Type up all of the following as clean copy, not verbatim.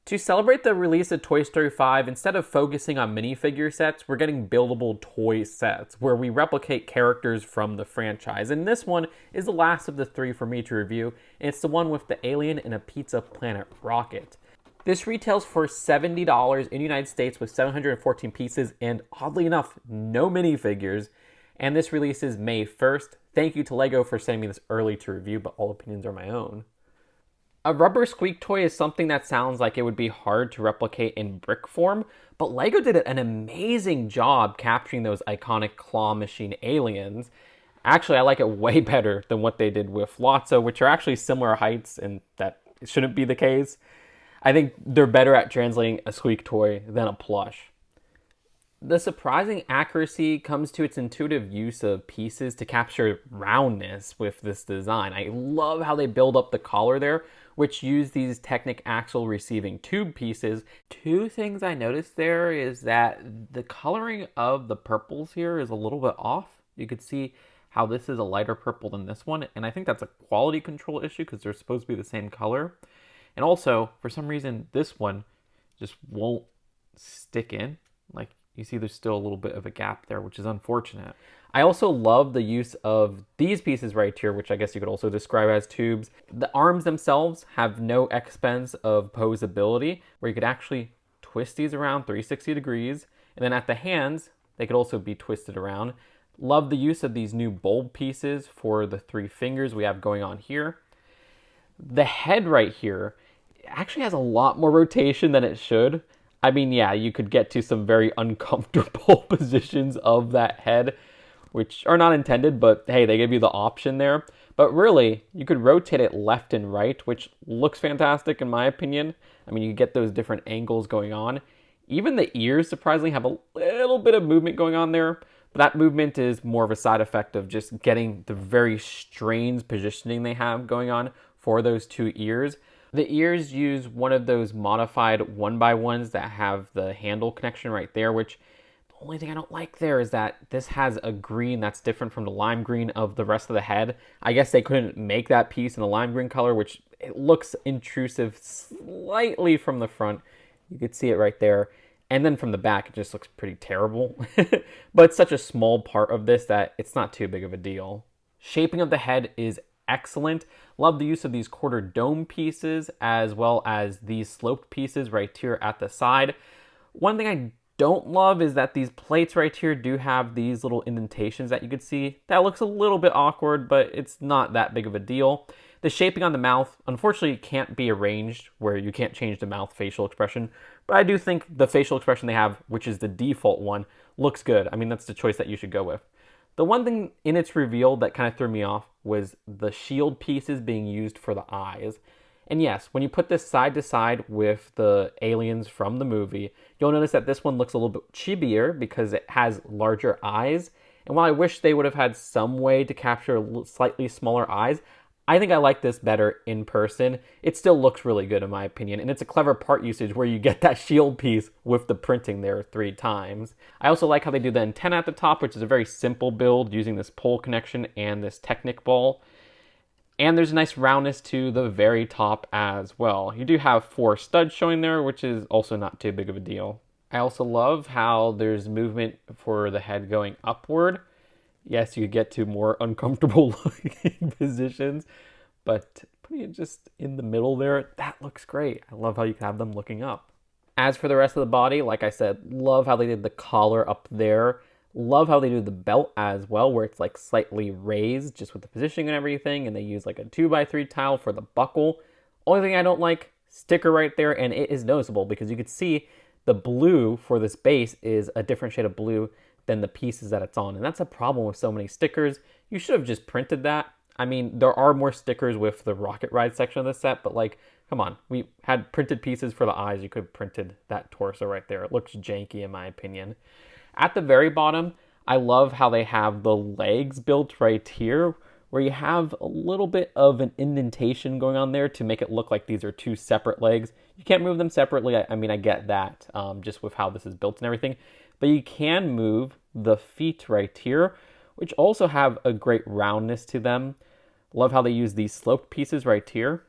To celebrate the release of Toy Story 5, instead of focusing on minifigure sets, we're getting buildable toy sets where we replicate characters from the franchise. And this one is the last of the 3 for me to review, and it's the one with the alien and a Pizza Planet rocket. This retails for $70 in the United States with 714 pieces and, oddly enough, no minifigures. And this releases May 1st. Thank you to LEGO for sending me this early to review, but all opinions are my own. A rubber squeak toy is something that sounds like it would be hard to replicate in brick form, but LEGO did an amazing job capturing those iconic claw machine aliens. Actually, I like it way better than what they did with Lotso, which are actually similar heights, and that shouldn't be the case. I think they're better at translating a squeak toy than a plush. The surprising accuracy comes to its intuitive use of pieces to capture roundness with this design. I love how they build up the collar there, which use these Technic axle receiving tube pieces. Two things I noticed there is that the coloring of the purples here is a little bit off. You could see how this is a lighter purple than this one, and I think that's a quality control issue because they're supposed to be the same color. And also, for some reason, this one just won't stick in. Like, you see there's still a little bit of a gap there, which is unfortunate. I also love the use of these pieces right here, which I guess you could also describe as tubes. The arms themselves have no expense of posability, where you could actually twist these around 360 degrees. And then at the hands, they could also be twisted around. Love the use of these new bulb pieces for the 3 fingers we have going on here. The head right here actually has a lot more rotation than it should. I mean, yeah, you could get to some very uncomfortable positions of that head, which are not intended, but hey, they give you the option there. But really, you could rotate it left and right, which looks fantastic in my opinion. I mean, you get those different angles going on. Even the ears, surprisingly, have a little bit of movement going on there. But that movement is more of a side effect of just getting the very strange positioning they have going on for those 2 ears. The ears use one of those modified 1x1s that have the handle connection right there, which the only thing I don't like there is that this has a green that's different from the lime green of the rest of the head. I guess they couldn't make that piece in the lime green color, which it looks intrusive slightly from the front. You could see it right there. And then from the back, it just looks pretty terrible. But it's such a small part of this that it's not too big of a deal. Shaping of the head is excellent. Love the use of these quarter dome pieces as well as these sloped pieces right here at the side. One thing I don't love is that these plates right here do have these little indentations that you could see. That looks a little bit awkward, but it's not that big of a deal. The shaping on the mouth, unfortunately, can't be arranged where you can't change the mouth facial expression. But I do think the facial expression they have, which is the default one, looks good. I mean, that's the choice that you should go with. The one thing in its reveal that kind of threw me off was the shield pieces being used for the eyes. And yes, when you put this side to side with the aliens from the movie, you'll notice that this one looks a little bit chibier because it has larger eyes. And while I wish they would have had some way to capture slightly smaller eyes, I think I like this better in person. It still looks really good in my opinion, and it's a clever part usage where you get that shield piece with the printing there 3 times. I also like how they do the antenna at the top, which is a very simple build using this pole connection and this Technic ball. And there's a nice roundness to the very top as well. You do have 4 studs showing there, which is also not too big of a deal. I also love how there's movement for the head going upward. Yes, you get to more uncomfortable looking positions, but putting it just in the middle there, that looks great. I love how you can have them looking up. As for the rest of the body, like I said, love how they did the collar up there. Love how they do the belt as well, where it's like slightly raised just with the positioning and everything, and they use like a 2x3 tile for the buckle. Only thing I don't like, sticker right there, and it is noticeable because you could see the blue for this base is a different shade of blue than the pieces that it's on. And that's a problem with so many stickers. You should have just printed that. I mean, there are more stickers with the Rocket Ride section of the set, but like, come on. We had printed pieces for the eyes. You could have printed that torso right there. It looks janky in my opinion. At the very bottom, I love how they have the legs built right here, where you have a little bit of an indentation going on there to make it look like these are 2 separate legs. You can't move them separately. I mean, I get that just with how this is built and everything. But you can move the feet right here, which also have a great roundness to them. Love how they use these sloped pieces right here,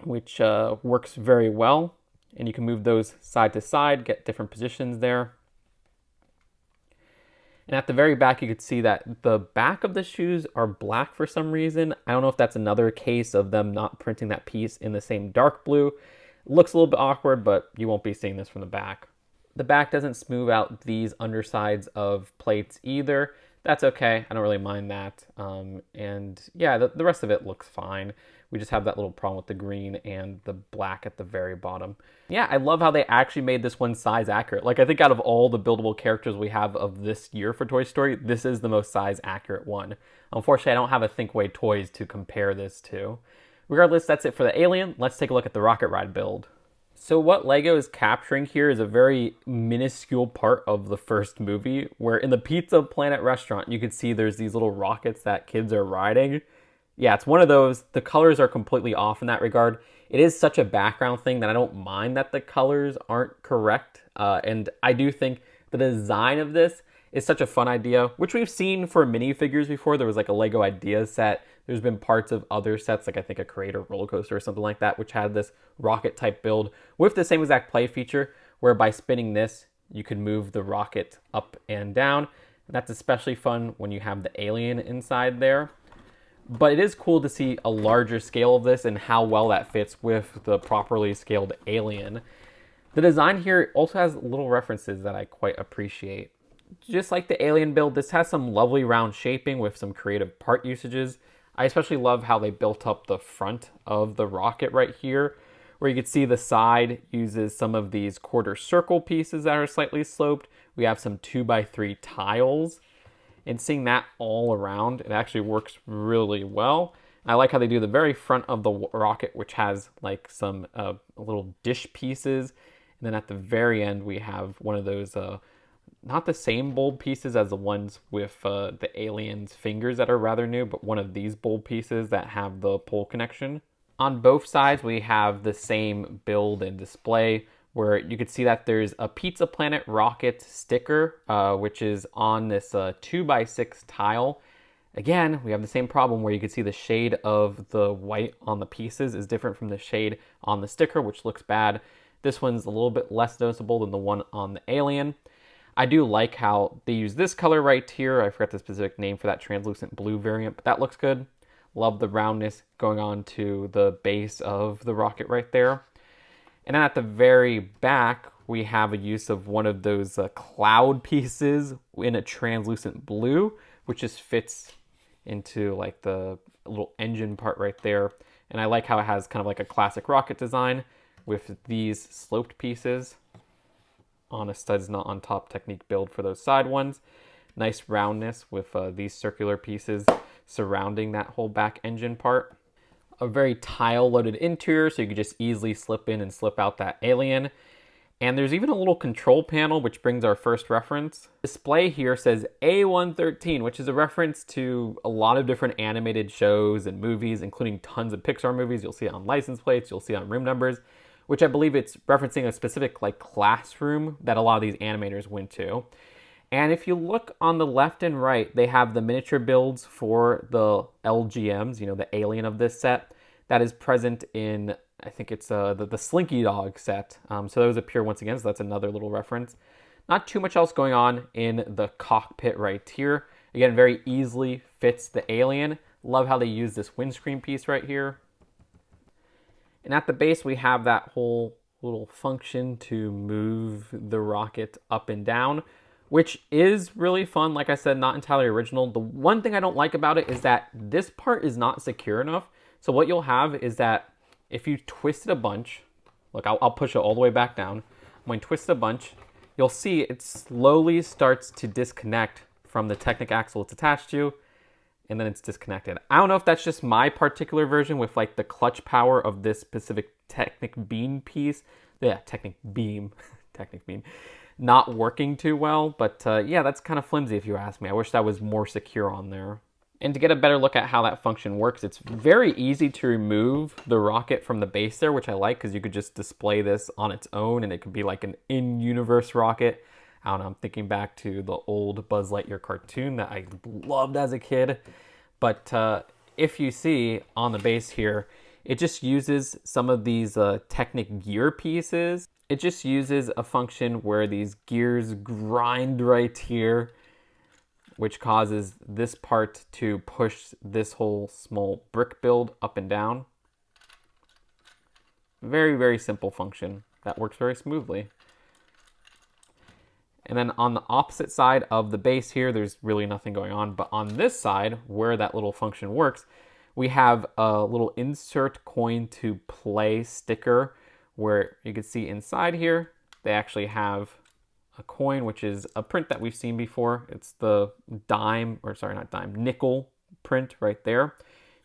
which works very well. And you can move those side to side, get different positions there. And at the very back, you could see that the back of the shoes are black for some reason. I don't know if that's another case of them not printing that piece in the same dark blue. It looks a little bit awkward, but you won't be seeing this from the back. The back doesn't smooth out these undersides of plates either. That's okay. I don't really mind that. And yeah, the rest of it looks fine. We just have that little problem with the green and the black at the very bottom. Yeah, I love how they actually made this one size accurate. Like, I think out of all the buildable characters we have of this year for Toy Story, this is the most size accurate one. Unfortunately, I don't have a Thinkway Toys to compare this to. Regardless, that's it for the alien. Let's take a look at the rocket ride build. So what LEGO is capturing here is a very minuscule part of the first movie, where in the Pizza Planet restaurant, you can see there's these little rockets that kids are riding. Yeah, it's one of those. The colors are completely off in that regard. It is such a background thing that I don't mind that the colors aren't correct. And I do think the design of this is such a fun idea, which we've seen for minifigures before. There was like a LEGO idea set. There's been parts of other sets, like I think a Creator roller coaster or something like that, which had this rocket type build with the same exact play feature, where by spinning this, you could move the rocket up and down. And that's especially fun when you have the alien inside there. But it is cool to see a larger scale of this and how well that fits with the properly scaled alien. The design here also has little references that I quite appreciate. Just like the alien build, this has some lovely round shaping with some creative part usages. I especially love how they built up the front of the rocket right here, where you can see the side uses some of these quarter circle pieces that are slightly sloped. We have some 2x3 tiles. And seeing that all around, it actually works really well. I like how they do the very front of the rocket, which has like some little dish pieces. And then at the very end, we have one of those, not the same bulb pieces as the ones with the alien's fingers that are rather new, but one of these bulb pieces that have the pole connection. On both sides, we have the same build and display, where you can see that there's a Pizza Planet rocket sticker, which is on this 2x6 tile. Again, we have the same problem where you can see the shade of the white on the pieces is different from the shade on the sticker, which looks bad. This one's a little bit less noticeable than the one on the alien. I do like how they use this color right here. I forgot the specific name for that translucent blue variant, but that looks good. Love the roundness going on to the base of the rocket right there. And then at the very back, we have a use of one of those cloud pieces in a translucent blue, which just fits into like the little engine part right there. And I like how it has kind of like a classic rocket design with these sloped pieces on a studs not on top technique build for those side ones. Nice roundness with these circular pieces surrounding that whole back engine part. A very tile-loaded interior, so you could just easily slip in and slip out that alien. And there's even a little control panel, which brings our first reference. Display here says A113, which is a reference to a lot of different animated shows and movies, including tons of Pixar movies. You'll see it on license plates, you'll see it on room numbers, which I believe it's referencing a specific like classroom that a lot of these animators went to. And if you look on the left and right, they have the miniature builds for the LGMs, you know, the alien of this set, that is present in, I think it's the Slinky Dog set. So those appear once again, so that's another little reference. Not too much else going on in the cockpit right here. Again, very easily fits the alien. Love how they use this windscreen piece right here. And at the base, we have that whole little function to move the rocket up and down, which is really fun. Like I said, not entirely original. The one thing I don't like about it is that this part is not secure enough. So what you'll have is that if you twist it a bunch, look, I'll push it all the way back down. When you twist it a bunch, you'll see it slowly starts to disconnect from the Technic axle it's attached to, and then it's disconnected. I don't know if that's just my particular version with like the clutch power of this specific Technic beam piece. Yeah, Technic beam, Technic beam. Not working too well, but yeah, that's kind of flimsy if you ask me. I wish that was more secure on there. And to get a better look at how that function works, it's very easy to remove the rocket from the base there, which I like because you could just display this on its own and it could be like an in-universe rocket. I don't know, I'm thinking back to the old Buzz Lightyear cartoon that I loved as a kid. But if you see on the base here, It just uses some of these Technic gear pieces. It just uses a function where these gears grind right here, which causes this part to push this whole small brick build up and down. Very, very simple function that works very smoothly. And then on the opposite side of the base here, there's really nothing going on. But on this side, where that little function works, we have a little insert coin to play sticker where you can see inside here, they actually have a coin, which is a print that we've seen before. It's the nickel print right there.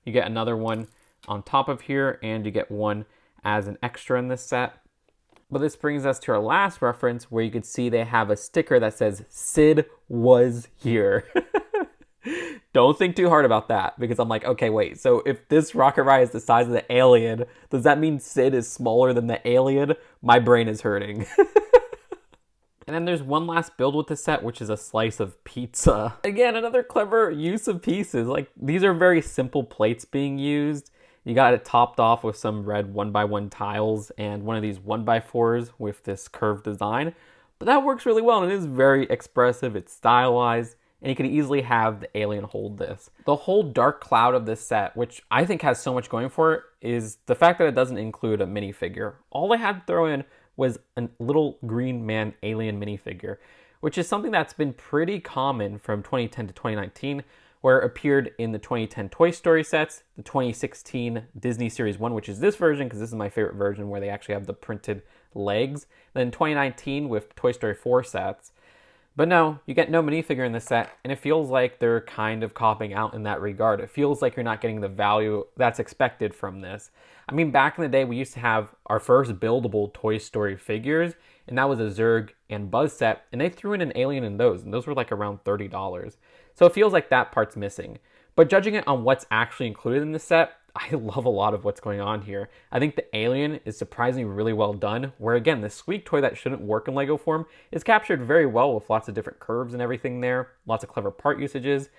You get another one on top of here, and you get one as an extra in this set. But this brings us to our last reference where you can see they have a sticker that says Sid was here. Don't think too hard about that, because I'm like, okay, wait, so if this rocket ride is the size of the alien, does that mean Sid is smaller than the alien? My brain is hurting. And then there's one last build with the set, which is a slice of pizza. Again, another clever use of pieces. Like, these are very simple plates being used. You got it topped off with some red 1x1 tiles and one of these 1x4s with this curved design. But that works really well, and it is very expressive, it's stylized, and you can easily have the alien hold this. The whole dark cloud of this set, which I think has so much going for it, is the fact that it doesn't include a minifigure. All they had to throw in was a little green man alien minifigure, which is something that's been pretty common from 2010 to 2019, where it appeared in the 2010 Toy Story sets, the 2016 Disney Series 1, which is this version, because this is my favorite version where they actually have the printed legs, then 2019 with Toy Story 4 sets. But no, you get no minifigure in this set, and it feels like they're kind of copping out in that regard. It feels like you're not getting the value that's expected from this. I mean, back in the day, we used to have our first buildable Toy Story figures, and that was a Zurg and Buzz set, and they threw in an alien in those, and those were like around $30. So it feels like that part's missing. But judging it on what's actually included in the set, I love a lot of what's going on here. I think the alien is surprisingly really well done, where again, the squeak toy that shouldn't work in Lego form is captured very well with lots of different curves and everything there, lots of clever part usages.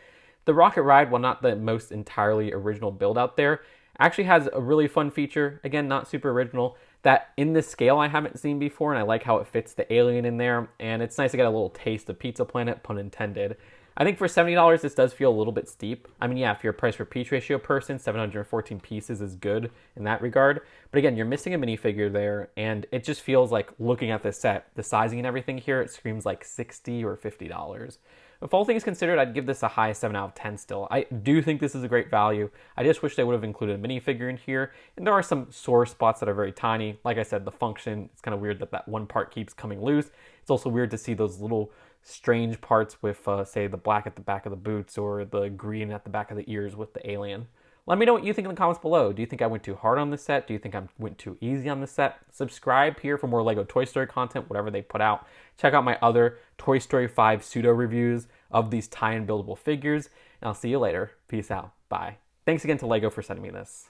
The rocket ride, while not the most entirely original build out there, actually has a really fun feature, again, not super original, that in this scale I haven't seen before, and I like how it fits the alien in there, and it's nice to get a little taste of Pizza Planet, pun intended. I think for $70, this does feel a little bit steep. I mean, yeah, if you're a price per piece ratio person, 714 pieces is good in that regard. But again, you're missing a minifigure there, and it just feels like, looking at this set, the sizing and everything here, it screams like $60 or $50. If all things considered, I'd give this a high 7 out of 10 still. I do think this is a great value. I just wish they would have included a minifigure in here. And there are some sore spots that are very tiny. Like I said, the function, it's kind of weird that that one part keeps coming loose. It's also weird to see those little strange parts with, say, the black at the back of the boots or the green at the back of the ears with the alien. Let me know what you think in the comments below. Do you think I went too hard on this set? Do you think I went too easy on this set? Subscribe here for more LEGO Toy Story content, whatever they put out. Check out my other Toy Story 5 pseudo reviews of these tie-in buildable figures, and I'll see you later. Peace out. Bye. Thanks again to LEGO for sending me this.